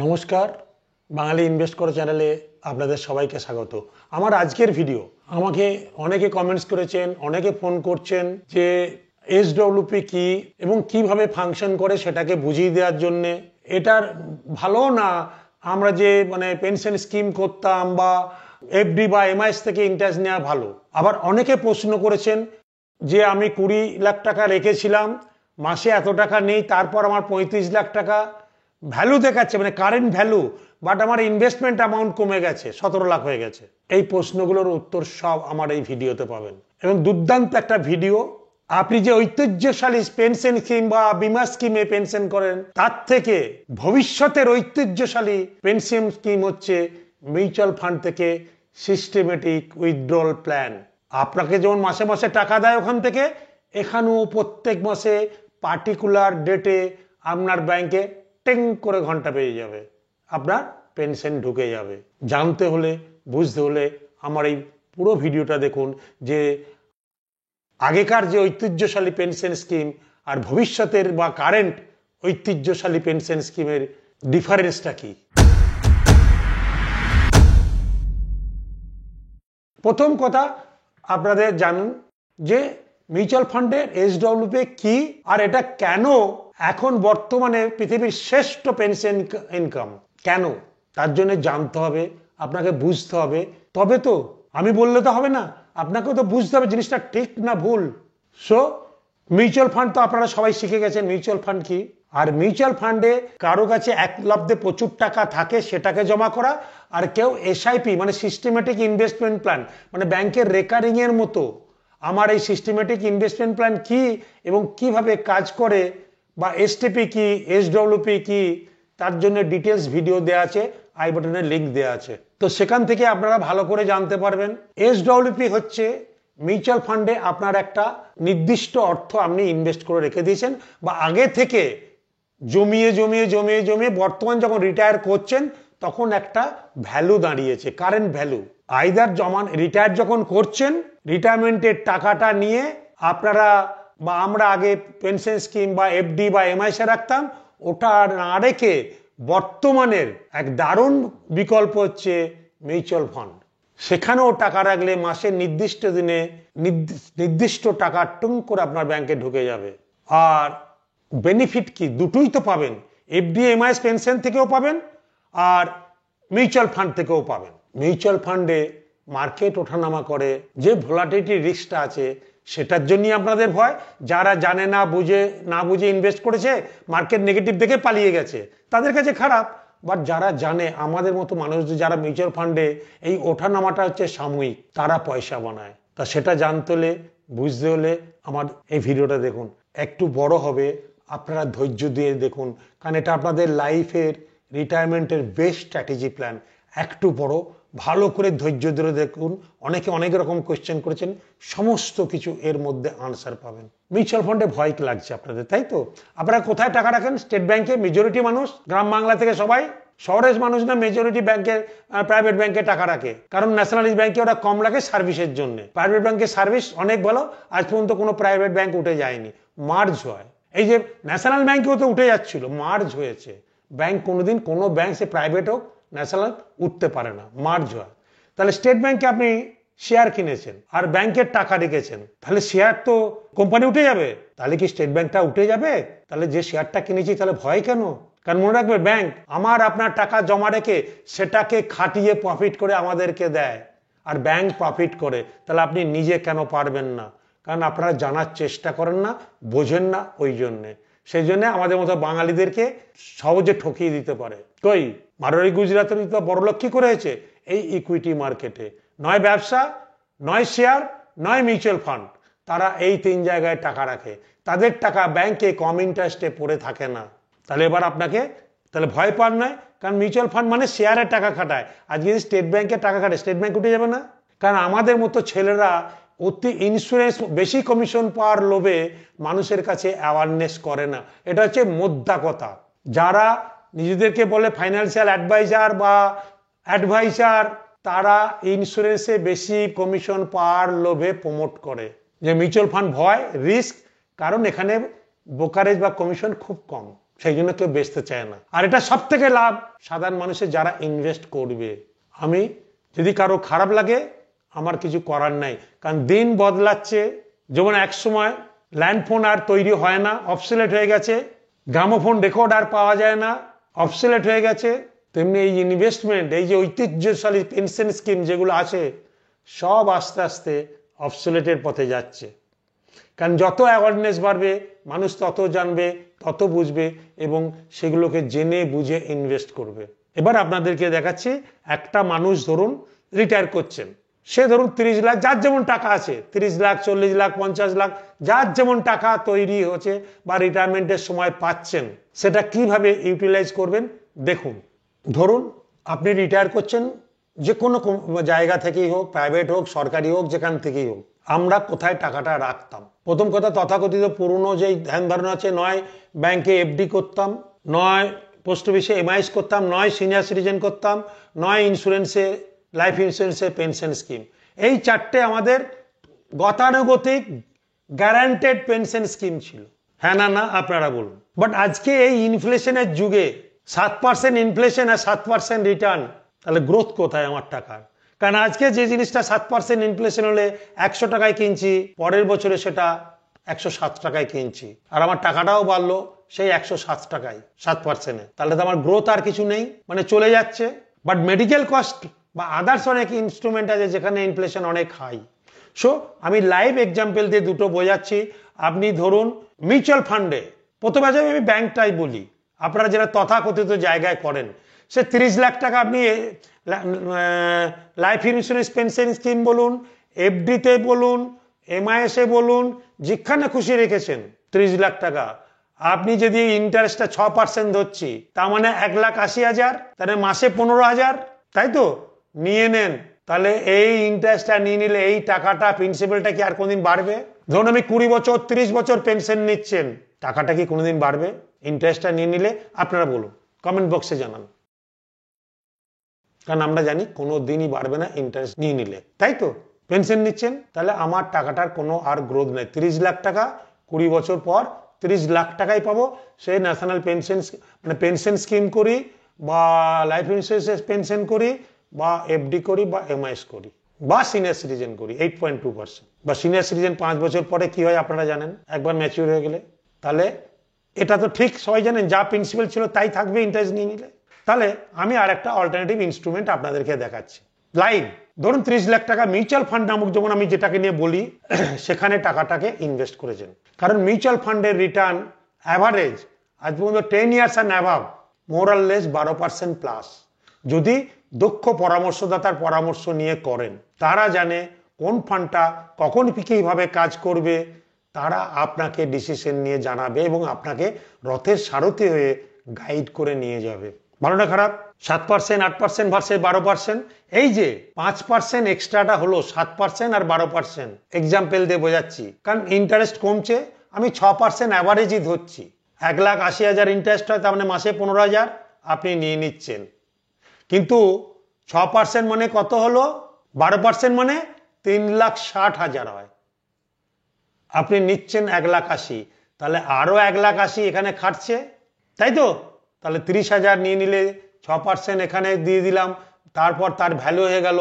নমস্কার, বাঙালি ইনভেস্ট করো চ্যানেলে আপনাদের সবাইকে স্বাগত। আমার আজকের ভিডিও আমাকে অনেকে কমেন্টস করেছেন, অনেকে ফোন করছেন যে এসডব্লিউপি কি এবং কিভাবে ফাংশন করে সেটাকে বুঝিয়ে দেওয়ার জন্যে। এটার ভালো না আমরা যে পেনশন স্কিম করতাম বা এফডি বা এমআইএস থেকে ইন্টারেস্ট নেওয়া ভালো। আবার অনেকে প্রশ্ন করেছেন যে আমি 20 লাখ টাকা রেখেছিলাম, মাসে এত টাকা নেই, তারপর আমার 35 লাখ টাকা ভ্যালু দেখাচ্ছে, কারেন্ট ভ্যালু, বাট আমার ইনভেস্টমেন্ট অ্যামাউন্ট কমে গেছে, 17 লাখ হয়ে গেছে। এই প্রশ্নগুলোর উত্তর সব আমার এই ভিডিওতে পাবেন এবং দুর্দান্ত একটা ভিডিও। আপনি যে ঐতিহ্যশালী পেনশন স্কিম বা বীমা স্কিমে পেনশন করেন, তার থেকে ভবিষ্যতের ঐতিহ্যশালী পেনশন স্কিম হচ্ছে মিউচুয়াল ফান্ড থেকে সিস্টেমেটিক উইথড্রল প্ল্যান। আপনাকে যেমন মাসে মাসে টাকা দেয় ওখান থেকে, এখানেও প্রত্যেক মাসে পার্টিকুলার ডেটে আপনার ব্যাংকে টিং করে ঘন্টা পেয়ে যাবে, আপনার পেনশন ঢুকে যাবে। জানতে হলে, বুঝতে হলে আমার এই পুরো ভিডিওটা দেখুন যে আগেকার যে ঐতিহ্যশালী পেনশন স্কিম আর ভবিষ্যতের বা কারেন্ট ঐতিহ্যশালী পেনশন স্কিমের ডিফারেন্সটা কি। প্রথম কথা আপনাদের জানুন যে মিউচুয়াল ফান্ডের এসডব্লিউপি কি আর এটা কেন এখন বর্তমানে পৃথিবীর শ্রেষ্ঠ পেনশন ইনকাম। কেন, তার জন্য জানতে হবে, আপনাকে বুঝতে হবে, তবে তো আমি বললে তো হবে না, আপনাকেও তো বুঝতে হবে জিনিসটা ঠিক না ভুল। সো মিউচুয়াল ফান্ড তো আপনারা সবাই শিখে গেছেন মিউচুয়াল ফান্ড কি। আর মিউচুয়াল ফান্ডে কারো কাছে এক লব্ধে প্রচুর টাকা থাকে, সেটাকে জমা করা, আর কেউ এসআইপি সিস্টেমেটিক ইনভেস্টমেন্ট প্ল্যান, ব্যাংকের রেকারিং এর মতো। আমার এই সিস্টেমেটিক ইনভেস্টমেন্ট প্ল্যান কি এবং কিভাবে কাজ করে বা এসটিপি কি, এসডব্লিউপি কি, তার জন্য ডিটেলস ভিডিও দেওয়া আছে, আই বাটনে লিঙ্ক দেওয়া আছে, তো সেখান থেকে আপনারা ভালো করে জানতে পারবেন। এসডব্লিউপি হচ্ছে মিউচুয়াল ফান্ডে আপনার একটা নির্দিষ্ট অর্থ আপনি ইনভেস্ট করে রেখে দিয়েছেন বা আগে থেকে জমিয়ে জমিয়ে জমিয়ে জমিয়ে বর্তমান যখন রিটায়ার করছেন তখন একটা ভ্যালু দাঁড়িয়েছে, কারেন্ট ভ্যালু। আইদার রিটায়ার যখন করছেন, রিটায়ারমেন্টের টাকাটা নিয়ে আপনারা বা আমরা আগে পেনশন স্কিম বা এফডি বা এমআইএসে রাখতাম, ওটা না রেখে বর্তমানের এক দারুণ বিকল্প হচ্ছে মিউচুয়াল ফান্ড। সেখানেও টাকা রাখলে মাসের নির্দিষ্ট দিনে নির্দিষ্ট টাকা টুং করে আপনার ব্যাংকে ঢুকে যাবে। আর বেনিফিট কি, দুটোই তো পাবেন, এফডি এমআইএস পেনশন থেকেও পাবেন আর মিউচুয়াল ফান্ড থেকেও পাবেন। মিউচুয়াল ফান্ডে মার্কেট ওঠানামা করে, যে ভোলাটিলিটি রিস্কটা আছে সেটার জন্যই আপনাদের ভয়। যারা জানে না বুঝে ইনভেস্ট করেছে, মার্কেট নেগেটিভ দেখে পালিয়ে গেছে, তাদের কাছে খারাপ। বাট যারা জানে, আমাদের মতো মানুষ যারা মিউচুয়াল ফান্ডে এই ওঠানামাটা হচ্ছে সাময়িক, তারা পয়সা বানায়। তা সেটা জানতে হলে, বুঝতে হলে আমার এই ভিডিওটা দেখুন। একটু বড় হবে, আপনারা ধৈর্য দিয়ে দেখুন, কারণ এটা আপনাদের লাইফের রিটায়ারমেন্টের বেস্ট স্ট্র্যাটেজি প্ল্যান। একটু বড়, ভালো করে ধৈর্য ধরে দেখুন। অনেকে অনেক রকম কোয়েশ্চেন করেছেন, সমস্ত কিছু এর মধ্যে আনসার পাবেন। মিউচুয়াল ফান্ডে ভয় লাগছে আপনাদের, তাই তো? আপনারা কোথায় টাকা রাখেন? স্টেট ব্যাংকে। মেজরিটি মানুষ গ্রাম বাংলা থেকে সবাই, শহরের মানুষ না, মেজরিটি ব্যাংকের প্রাইভেট ব্যাংকে টাকা রাখে, কারণ ন্যাশনালাইজ ব্যাংকে ওরা কম রাখে সার্ভিসের জন্য। প্রাইভেট ব্যাংকের সার্ভিস অনেক ভালো, আজ পর্যন্ত কোনো প্রাইভেট ব্যাংক উঠে যায়নি, মার্জ হয়। এই যে ন্যাশনাল ব্যাংকেও তো উঠে যাচ্ছিল, মার্জ হয়েছে। ব্যাংক কোনোদিন কোনো ব্যাংক, সে প্রাইভেট হোক ন্যাশনাল, উঠতে পারে না, মার্জ হয়। তাহলে স্টেট ব্যাংকে আপনি শেয়ার কিনেছেন আর ব্যাংকের টাকা রেখেছেন, তাহলে শেয়ার তো কোম্পানি উঠে যাবে, তাহলে কি স্টেট ব্যাংকটা উঠে যাবে? তাহলে যে শেয়ারটা কিনেছি তাহলে ভয় কেন? কারণ মনে রাখবে, ব্যাংক আমার আপনার টাকা জমা রেখে সেটাকে খাটিয়ে প্রফিট করে আমাদেরকে দেয়, আর ব্যাংক প্রফিট করে। তাহলে আপনি নিজে কেন পারবেন না? কারণ আপনারা জানার চেষ্টা করেন না, বোঝেন না, ওই জন্যে। সেই জন্য আমাদের মতো বাঙালিদেরকে সহজে ঠকিয়ে দিতে পারে। কই মারোয়ারি গুজরাটের তো বড়লোক কি করে হয়েছে? এই ইকুইটি মার্কেটে, নয় ব্যবসা, নয় শেয়ার, নয় মিউচুয়াল ফান্ড, তারা এই 3 জায়গায় টাকা রাখে। তাদের টাকা ব্যাংকে কম ইন্টারেস্টে পড়ে থাকে না। তাহলে এবার আপনাকে তাহলে ভয় পান নয়, কারণ মিউচুয়াল ফান্ড শেয়ারের টাকা খাটায়। আজকে যদি স্টেট ব্যাংকে টাকা খাটায়, স্টেট ব্যাংক উঠে যাবে না? কারণ আমাদের মতো ছেলেরা অতি ইন্স্যুরেন্স বেশি কমিশন পাওয়ার লোভে মানুষের কাছে অ্যাওয়ারনেস করে না। এটা হচ্ছে মোদ্দা কথা। যারা নিজেদেরকে বলে ফাইন্যান্সিয়াল অ্যাডভাইজার বা অ্যাডভাইজার, তারা ইন্স্যুরেন্সে বেশি কমিশন পাওয়ার লোভে প্রমোট করে যে মিউচুয়াল ফান্ড ভয়, রিস্ক, কারণ এখানে ব্রোকারেজ বা কমিশন খুব কম। সেই জন্য কেউ বেচতে চায় না। আর এটা সব থেকে লাভ সাধারণ মানুষের যারা ইনভেস্ট করবে। আমি যদি কারো খারাপ লাগে আমার কিছু করার নাই, কারণ দিন বদলাচ্ছে। যেমন এক সময় ল্যান্ডফোন আর তৈরি হয় না, অবসোলেট হয়ে গেছে, গ্রামোফোন রেকর্ড আর পাওয়া যায় না, অবসোলেট হয়ে গেছে, তেমনি এই ইনভেস্টমেন্ট, এই যে ঐতিহ্যশালী পেনশন স্কিম যেগুলো আছে সব আস্তে আস্তে অবসোলেটের পথে যাচ্ছে। কারণ যত অ্যাওয়ারনেস বাড়বে মানুষ তত জানবে, তত বুঝবে এবং সেগুলোকে জেনে বুঝে ইনভেস্ট করবে। এবার আপনাদেরকে দেখাচ্ছি, একটা মানুষ ধরুন রিটায়ার করছেন, সে ধরুন 30 লাখ, যার যেমন টাকা আছে, 30 লাখ, 40 লাখ, 50 লাখ, যার যেমন টাকা তৈরি হচ্ছে বা রিটায়ারমেন্টের সময় পাচ্ছেন, সেটা কিভাবে ইউটিলাইজ করবেন দেখুন। ধরুন আপনি রিটায়ার করছেন যে কোনো জায়গা থেকেই হোক, প্রাইভেট হোক, সরকারি হোক, যেখান থেকেই হোক। আমরা কোথায় টাকাটা রাখতাম? প্রথম কথা, তথাকথিত পুরনো যেই ধ্যান ধারণা আছে, নয় ব্যাংকে এফডি করতাম, নয় পোস্ট অফিসে এমআইএস করতাম, নয় সিনিয়র সিটিজেন করতাম, নয় ইন্স্যুরেন্সে, লাইফ ইন্স্যুরেন্সে পেনশন স্কিম। এই চারটে আমাদের গতানুগতিক গ্যারান্টেড পেনশন স্কিম ছিল। হ্যাঁ না না আপনারা বলুন। বাট আজকে এই ইনফ্লেশনের যুগে 7% ইনফ্লেশন আর 7% রিটার্ন, তাহলে গ্রোথ কোথায় আমার টাকার? কারণ আজকে যে জিনিসটা 7% ইনফ্লেশন হলে 100 টাকায় কিনছি, পরের বছরে সেটা 107 টাকায় কিনছি, আর আমার টাকাটাও বাড়লো সেই 107 টাকায় 7%-এ। তাহলে তো আমার গ্রোথ আর কিছু নেই, মানে চলে যাচ্ছে। বাট মেডিকেল কস্ট বা আদার্স অনেক ইনস্ট্রুমেন্ট আছে যেখানে ইনফ্লেশন অনেক হাই। সো আমি লাইভ এক্সাম্পল দিয়ে দুটো বোঝাচ্ছি। আপনি ধরুন মিউচুয়াল ফান্ডে, প্রথমে আমি ব্যাংকটাই বলি, আপনারা যারা তথাকথিত জায়গায় করেন, সে 30 লাখ টাকা আপনি লাইফ ইন্স্যুরেন্স পেনশন স্কিম বলুন, এফডিতে বলুন, এমআইএসে বলুন, যেখানে খুশি রেখেছেন 30 লাখ টাকা, আপনি যদি ইন্টারেস্টটা 6% ধরছি, তার মানে 1,80,000, তাহলে মাসে 15,000, তাই তো? নিয়ে নেন। তাহলে এই ইন্টারেস্টটা নিয়ে নিলে এই টাকাটা, প্রিন্সিপালটা কি আর কোনদিন বাড়বে? ধরুন আমি 20 বছর 30 বছর পেনশন নিচ্ছেন, টাকাটা কি কোনোদিন বাড়বে ইন্টারেস্টটা নিয়ে নিলে? আপনারা বলুন, কমেন্ট বক্সে জানান। কারণ আমরা জানি কোনো দিনই বাড়বে না ইন্টারেস্ট নিয়ে নিলে, তাই তো? পেনশন নিচ্ছেন, তাহলে আমার টাকাটার কোনো আর গ্রোথ নেই। 30 লাখ টাকা 20 বছর পর 30 লাখ টাকাই পাবো। সে ন্যাশনাল পেনশন মানে পেনশন স্কিম করি, বা লাইফ ইন্স্যুরেন্স পেনশন করি, বা এফডি করি, বা এমআইএস করি, বা সিনিয়র সিটিজেন করি 8.2%। বা সিনিয়র সিটিজেন 5 বছর পরে কি হয় আপনারা জানেন, একবার ম্যাচিউর হয়ে গেলে। তাহলে এটা তো ঠিক সবাই জানেন, যা প্রিন্সিপাল ছিল তাই থাকবে ইন্টারেস্ট নিয়ে নিলে। তাহলে আমি আর একটা অল্টারনেটিভ ইনস্ট্রুমেন্ট আপনাদেরকে দেখাচ্ছি লাইভ। ধরুন 30 লাখ টাকা মিউচুয়াল ফান্ড নামক, যেমন আমি যেটাকে নিয়ে বলি, সেখানে টাকাটাকে ইনভেস্ট করেছেন। কারণ মিউচুয়াল ফান্ডের রিটার্ন অ্যাভারেজ আজ পর্যন্ত 10 ইয়ার্স অ্যান্ড অ্যাভাব মোরাললেস 12% প্লাস। যদি দক্ষ পরামর্শদাতার পরামর্শ নিয়ে করেন, তারা জানে কোন ফান্ডটা কখন কিভাবে কাজ করবে, তারা আপনাকে ডিসিশন নিয়ে জানাবে এবং আপনাকে রথের সারথি হয়ে গাইড করে নিয়ে যাবে। ভালো না খারাপ? 7%, 8% ভার্সেস 12%, এই যে 5% এক্সট্রাটা হলো 7% আর 12%। এক্সাম্পল দিয়ে বোঝাচ্ছি, কারণ ইন্টারেস্ট কমছে, আমি 6% অ্যাভারেজই ধরছি। 1,80,000 ইন্টারেস্ট হয়, তার মানে মাসে 15,000 আপনি নিয়ে নিচ্ছেন। কিন্তু 6% মানে কত হলো? 12% মানে 3,60,000 হয়। আপনি নিচ্ছেন 1,80,000, তাহলে আরো 1,80,000 এখানে খাটছে, তাই তো? তাহলে 30,000 নিয়ে নিলে 6% এখানে দিয়ে দিলাম, তারপর তার ভ্যালু হয়ে গেল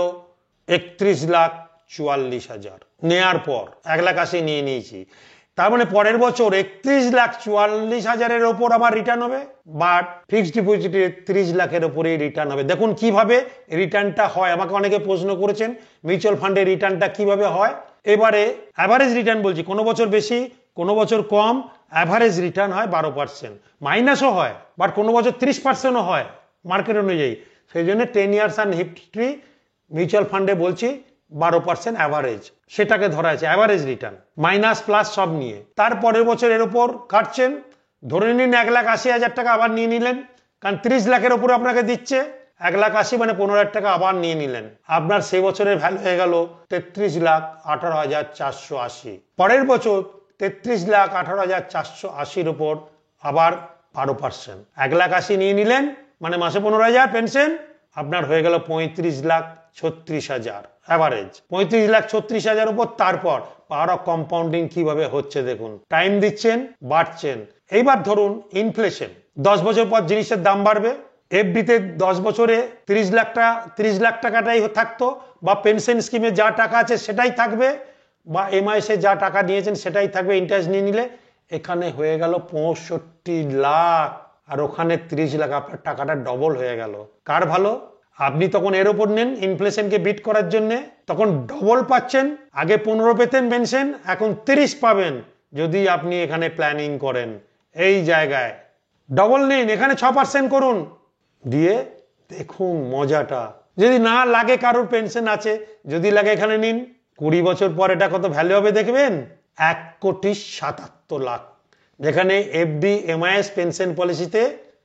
31,44,000। নেয়ার পর 1,80,000 নিয়ে নিয়েছি, তার মানে পরের বছর 31,44,000-এর ওপর আমার রিটার্ন হবে। বাট ফিক্সড ডিপোজিটে 30 লাখের ওপরেই রিটার্ন হবে। দেখুন কিভাবে রিটার্নটা হয়। আমাকে অনেকে প্রশ্ন করেছেন মিউচুয়াল ফান্ডের রিটার্নটা কিভাবে হয়। এবারে অ্যাভারেজ রিটার্ন বলছি, কোনো বছর বেশি, কোনো বছর কম। অ্যাভারেজ রিটার্ন হয় 12%, মাইনাসও হয়, বাট কোনো বছর 30%ও হয় মার্কেট অনুযায়ী। সেই জন্য 10 ইয়ার্স অ্যান্ড হিস্ট্রি মিউচুয়াল ফান্ডে বলছি 12% অ্যাভারেজ, সেটাকে ধরা আছে অ্যাভারেজ রিটার্ন, মাইনাস প্লাস সব নিয়ে। তারপরের বছর এর উপর কাটছেন, ধরে নিন 1,80,000 টাকা আবার নিয়ে নিলেন, কারণ 30 লাখের উপরে আপনাকে দিচ্ছে। 1,80,000 মানে 15,000 টাকা আবার নিয়ে নিলেন, আপনার সেই বছরের ভ্যালু হয়ে গেল 33,18,480। পরের বছর 33,18,480-র উপর আবার 12%, 1,80,000 নিয়ে নিলেন, মানে মাসে 15,000 পেনশন, আপনার হয়ে গেল 35,36,000 অ্যাভারেজ। 35,36,000 উপর তারপর পাওয়ার অফ কম্পাউন্ডিং কিভাবে হচ্ছে দেখুন। টাইম দিচ্ছেন, বাড়ছেন। এইবার ধরুন ইনফ্লেশন, 10 বছর পর জিনিসের দাম বাড়বে। এফডিতে 10 বছরে 30 লাখ টাকাটাই থাকতো, বা পেনশন স্কিমে যা টাকা আছে সেটাই থাকবে, বা এমআইএসে যা টাকা নিয়েছেন সেটাই থাকবে ইন্টারেস্ট নিয়ে নিলে। এখানে হয়ে গেল 65 লাখ, আর ওখানে 30 লাখ, আপনার টাকাটা ডবল হয়ে গেল। কার ভালো? আপনি তখন এর ওপর নেন ইনফ্লেশনকে বিট করার জন্য, তখন ডবল পাচ্ছেন। আগে 15 পেতেন পেনশন, এখন 30 পাবেন যদি আপনি এখানে প্ল্যানিং করেন। এই জায়গায় ডবল নিন, এখানে 6% করুন, দিয়ে দেখুন মজাটা। যদি না লাগে কারোর পেনশন আছে, যদি লাগে এখানে নিন। 20 বছর পর এটা কত ভ্যালু হবে দেখবেন, 1,77,00,000। যেখানে এফডি এমআইএস পেনশন পলিসিতে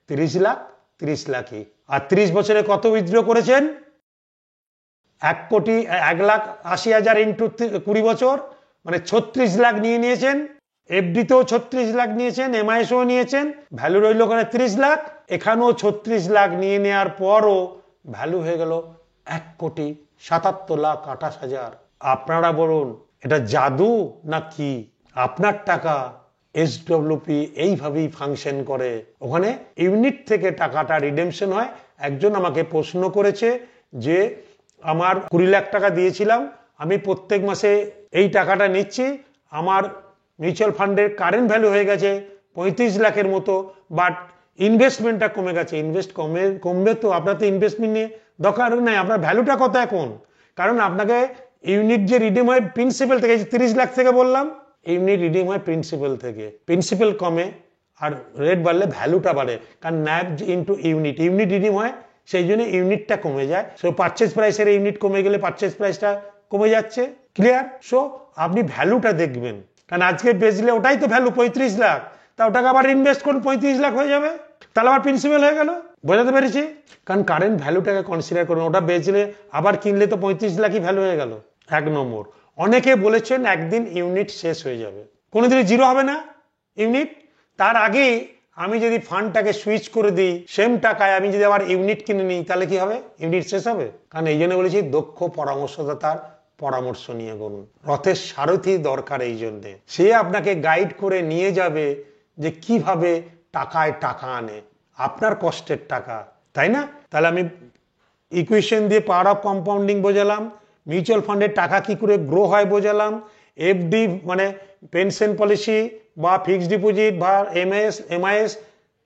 30 লাখ, 30 লাখই। আর 30 বছরে কত উইথড্র করেছেন? 1,80,000 ইন্টু 20 বছর, মানে 36 লাখ নিয়ে নিয়েছেন। এফডিতেও 36 লাখ নিয়েছেন, এমআইএসও নিয়েছেন, ভ্যালু রইল ওখানে 30 লাখ। এখানেও 36 লাখ নিয়ে নেওয়ার পরও ভ্যালু হয়ে গেল 1,77,28,000। আপনারা বলুন এটা জাদু না কি? আপনার টাকা এসডব্লিউপি এইভাবেই ফাংশন করে। ওখানে ইউনিট থেকে টাকাটা রিডেমশন হয়। একজন আমাকে প্রশ্ন করেছে যে আমার 20 লাখ টাকা দিয়েছিলাম, আমি প্রত্যেক মাসে এই টাকাটা নিচ্ছি, আমার মিউচুয়াল ফান্ডের কারেন্ট ভ্যালু হয়ে গেছে 35 লাখের মতো, বাট ইনভেস্টমেন্টটা কমে গেছে। কমবে তো, আপনার তো ইনভেস্টমেন্ট নিয়ে দরকার নাই, আপনার ভ্যালুটা কত এখন? কারণ আপনাকে ইউনিট যে রিডিম হয় প্রিন্সিপাল থেকে, 30 লাখ থেকে বললাম, ইউনিট রিডিম হয় প্রিন্সিপাল থেকে। প্রিন্সিপাল কমে আর রেট বাড়লে ভ্যালুটা বাড়ে, কারণ ন্যাব ইন্টু ইউনিট, ইউনিট রিডিম হয়, সেই জন্য ইউনিটটা কমে যায়। সো পারচেজ প্রাইসের ইউনিট কমে গেলে পারচেজ প্রাইসটা কমে যাচ্ছে। ক্লিয়ার? সো আপনি ভ্যালুটা দেখবেন, কারণ আজকে বেচলে ওটাই তো ভ্যালু 35 লাখ, তা ওটাকে আবার ইনভেস্ট করুন 35 লাখ হয়ে যাবে, তাহলে আবার প্রিন্সিপাল হয়ে গেল। বোঝাতে পেরেছি? কারণ কারেন্ট ভ্যালুটাকে কনসিডার করুন, ওটা বেচলে আবার কিনলে তো 35 লাখই ভ্যালু হয়ে গেল। 1 নম্বর, অনেকে বলেছেন একদিন ইউনিট শেষ হয়ে যাবে, কোনোদিনই জিরো হবে না ইউনিট। তার আগে আমি যদি ফান্ডটাকে সুইচ করে দিই, সেম টাকায় আমি যদি আবার ইউনিট কিনে নিই, তাহলে কি হবে? ইউনিট শেষ হবে। কারণ এই জন্য বলেছি দক্ষ পরামর্শদাতার পরামর্শ নিয়ে করুন। রথের সারথি দরকার, এই জন্যে সে আপনাকে গাইড করে নিয়ে যাবে যে কিভাবে টাকায় টাকা আনে, আপনার কষ্টের টাকা, তাই না? তাহলে আমি ইকুয়েশন দিয়ে পাওয়ার অফ কম্পাউন্ডিং বোঝালাম, মিউচুয়াল ফান্ডের টাকা কি করে গ্রো হয় বোঝালাম, এফডি মানে পেনশন পলিসি বা ফিক্সড ডিপোজিট বা এমআইএস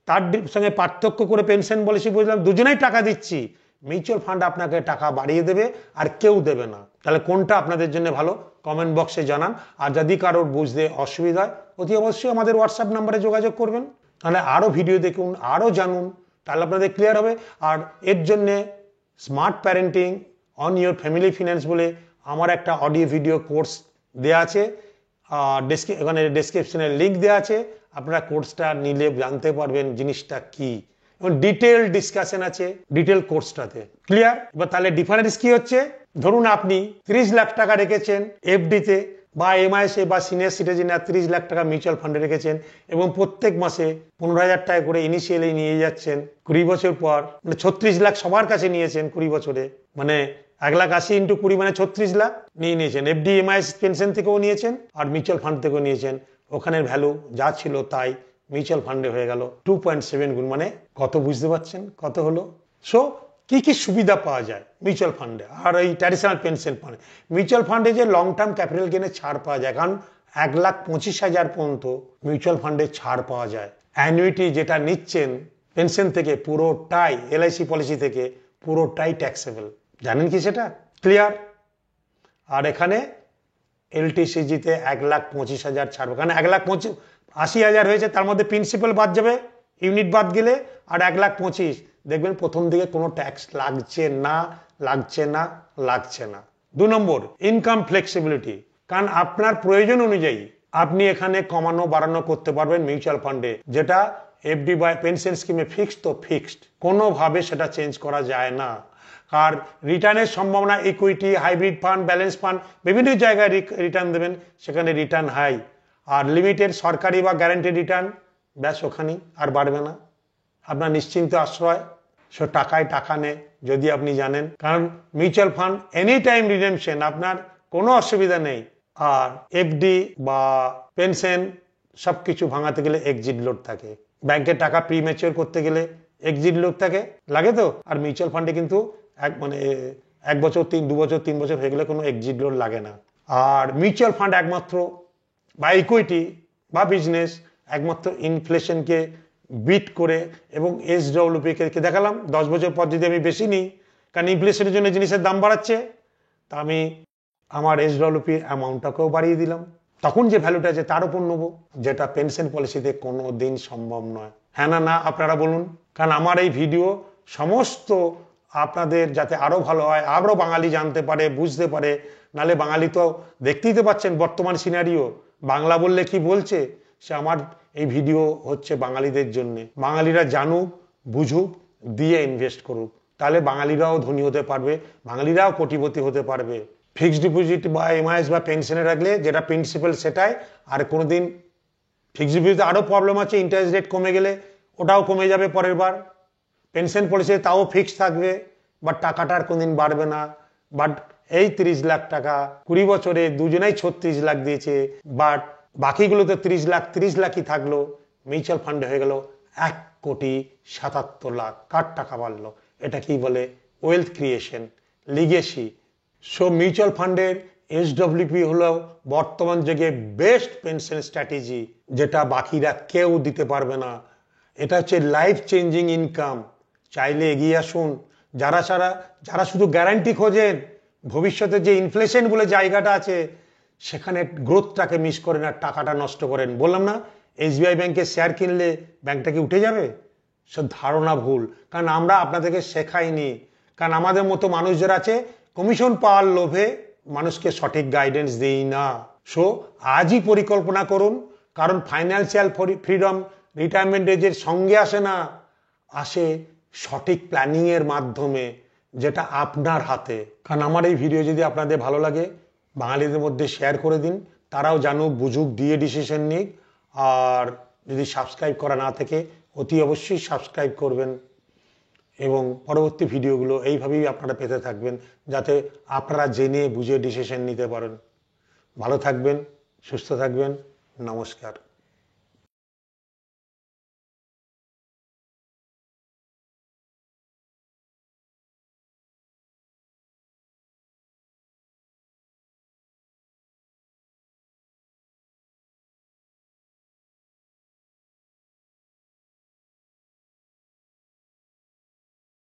তার সঙ্গে পার্থক্য করে পেনশন পলিসি বুঝলাম। দুজনেই টাকা দিচ্ছি, মিউচুয়াল ফান্ড আপনাকে টাকা বাড়িয়ে দেবে আর কেউ দেবে না। তাহলে কোনটা আপনাদের জন্য ভালো কমেন্ট বক্সে জানান। আর যদি কারোর বুঝতে অসুবিধা হয় অতি অবশ্যই আমাদের হোয়াটসঅ্যাপ নাম্বারে যোগাযোগ করবেন। তাহলে আরও ভিডিও দেখুন, আরও জানুন, তাহলে আপনাদের ক্লিয়ার হবে। আর এর জন্যে smart parenting on your family finance বলে আমার একটা অডিও ভিডিও কোর্স দেওয়া আছে, এখানে ডেসক্রিপশনে লিঙ্ক দেওয়া আছে, আপনারা কোর্সটা নিলে জানতে পারবেন জিনিসটা কি, এবং ডিটেল ডিসকাশন আছে ডিটেল কোর্সটাতে। ক্লিয়ার? এবার তাহলে ডিফারেন্স কি হচ্ছে? ধরুন আপনি 30 লাখ টাকা রেখেছেন এফডিতে বা এমআইএসে বা সিনিয়র সিটিজেন, 30 লাখ টাকা মিউচুয়াল ফান্ডে রেখেছেন এবং প্রত্যেক মাসে 15,000 টাকা করে ইনিশিয়ালি নিয়ে যাচ্ছেন। 20 বছর পর মানে 36 লাখ সবার কাছে নিয়েছেন 20 বছরে, মানে 1,80,000 ইন্টু 20 মানে 36 লাখ নিয়ে নিয়েছেন। এফডি এমআইএস পেনশন থেকেও নিয়েছেন আর মিউচুয়াল ফান্ড থেকেও নিয়েছেন। ওখানের ভ্যালু যা ছিল তাই মিউচুয়াল ফান্ডে হয়ে গেল 2.7 গুণ, মানে কত বুঝতে পারছেন কত হলো? সো কি কি সুবিধা পাওয়া যায় মিউচুয়াল ফান্ডে আর এই ট্র্যাডিশনাল পেনশন ফান্ডে? মিউচুয়াল ফান্ডে যে লং টার্ম ক্যাপিটাল গেনে ছাড় পাওয়া যায়, কারণ 1,25,000 পর্যন্ত মিউচুয়াল ফান্ডে ছাড় পাওয়া যায়। অ্যানুইটি যেটা নিচ্ছেন পেনশন থেকে পুরোটাই, এলআইসি পলিসি থেকে পুরোটাই ট্যাক্সেবল। জানেন কি সেটা? ক্লিয়ার? আর এখানে এলটিসিজিতে 1,25,000 ছাড়বে, কারণ 1,80,000 হয়েছে, তার মধ্যে প্রিন্সিপাল বাদ যাবে ইউনিট বাদ গেলে, আর 1,25,000 দেখবেন প্রথম দিকে কোনো ট্যাক্স লাগছে না, লাগছে না, লাগছে না। 2 নম্বর, ইনকাম ফ্লেক্সিবিলিটি, কারণ আপনার প্রয়োজন অনুযায়ী আপনি এখানে কমানো বাড়ানো করতে পারবেন মিউচুয়াল ফান্ডে, যেটা এফডি বা পেনশন স্কিমে ফিক্সড তো ফিক্সড, কোনোভাবে সেটা চেঞ্জ করা যায় না। আর রিটার্নের সম্ভাবনা equity, hybrid fund, balance fund বিভিন্ন জায়গায় রিটার্ন দেবেন, সেখানে রিটার্ন হাই। আর লিমিটেড সরকারি বা গ্যারান্টেড রিটার্ন, ব্যাস ওখানেই, আর বাড়বে না। আপনার নিশ্চিন্ত আশ্রয়, সে টাকায় টাকা নেয় যদি আপনি জানেন, কারণ mutual fund any time redemption, আপনার কোনো অসুবিধা নেই। আর এফডি বা পেনশন সবকিছু ভাঙাতে গেলে এক্সিট লোড থাকে, ব্যাংকের টাকা প্রি ম্যাচিওর করতে গেলে এক্সিট লোড থাকে, লাগে তো। আর মিউচুয়াল ফান্ডে কিন্তু এক বছর 2 বছর 3 বছর হয়ে গেলে কোনো এক্সিট লোড লাগে না। আর মিউচুয়াল ফান্ড একমাত্র বা ইকুইটি বা বিজনেস একমাত্র ইনফ্লেশনকে বিট করে, এবং SWP কে দেখালাম 10 বছর পর যদি আমি বেশি নিই, কারণ ইনফ্লেশনের জন্য জিনিসের দাম বাড়াচ্ছে, তা আমি আমার SWP অ্যামাউন্টটাকেও বাড়িয়ে দিলাম, তখন যে ভ্যালুটা আছে তার উপর নেবো, যেটা পেনশন পলিসিতে কোনো দিন সম্ভব নয়। হ্যাঁ না না আপনারা বলুন, কারণ আমার এই ভিডিও সমস্ত আপনাদের যাতে আরও ভালো হয়, আরও বাঙালি জানতে পারে, বুঝতে পারে। নালে বাঙালি তো দেখতেই তো পাচ্ছেন বর্তমান সিনারিও, বাংলা বললে কি বলছে, সে আমার এই ভিডিও হচ্ছে বাঙালিদের জন্য। বাঙালিরা জানুক, বুঝুক, দিয়ে ইনভেস্ট করুক, তাহলে বাঙালিরাও ধনী হতে পারবে, বাঙালিরাও কোটিপতি হতে পারবে। ফিক্সড ডিপোজিট বা MIS বা পেনশনে রাখলে যেটা প্রিন্সিপাল সেটাই, আর কোনোদিন ফিক্সড ডিপোজিটে আরও প্রবলেম আছে, ইন্টারেস্ট রেট কমে গেলে ওটাও কমে যাবে পরের বার। পেনশন পলিসি তাও ফিক্সড থাকবে, বাট টাকাটা আর কোনোদিন বাড়বে না। বাট এই 30 লাখ টাকা 20 বছরে দুজনেই 36 লাখ দিয়েছে, বাট বাকিগুলো তো 30 লাখই থাকলো, মিউচুয়াল ফান্ডে হয়ে গেল 1,77,00,000। কার টাকা বাড়লো? এটা কি বলে? Wealth creation, legacy. So mutual ফান্ডের SWP হলো বর্তমান যুগে বেস্ট পেনশন স্ট্র্যাটেজি, যেটা বাকিরা কেউ দিতে পারবে না। এটা হচ্ছে লাইফ চেঞ্জিং ইনকাম। চাইলে এগিয়ে আসুন। যারা শুধু গ্যারান্টি খোঁজেন, ভবিষ্যতে যে ইনফ্লেশন বলে জায়গাটা আছে সেখানে গ্রোথটাকে মিস করেন আর টাকাটা নষ্ট করেন। বললাম না SBI ব্যাংকে শেয়ার কিনলে ব্যাংকটা কি উঠে যাবে? সব ধারণা ভুল, কারণ আমরা আপনাদেরকে শেখাইনি। কারণ আমাদের মতো মানুষ যারা আছে কমিশন পাওয়ার লোভে মানুষকে সঠিক গাইডেন্স দেই না। সো আজই পরিকল্পনা করুন, কারণ ফাইন্যান্সিয়াল ফ্রিডম রিটায়ারমেন্ট এজের সঙ্গে আসে না, আসে সঠিক প্ল্যানিংয়ের মাধ্যমে, যেটা আপনার হাতে। কারণ আমার এই ভিডিও যদি আপনাদের ভালো লাগে, বাঙালিদের মধ্যে শেয়ার করে দিন, তারাও জানুক, বুঝুক, দিয়ে ডিসিশন নিক। আর যদি সাবস্ক্রাইব করা না থাকে অতি অবশ্যই সাবস্ক্রাইব করবেন, এবং পরবর্তী ভিডিওগুলো এইভাবেই আপনারা পেতে থাকবেন, যাতে আপনারা জেনে বুঝে ডিসিশন নিতে পারেন। ভালো থাকবেন, সুস্থ থাকবেন, নমস্কার।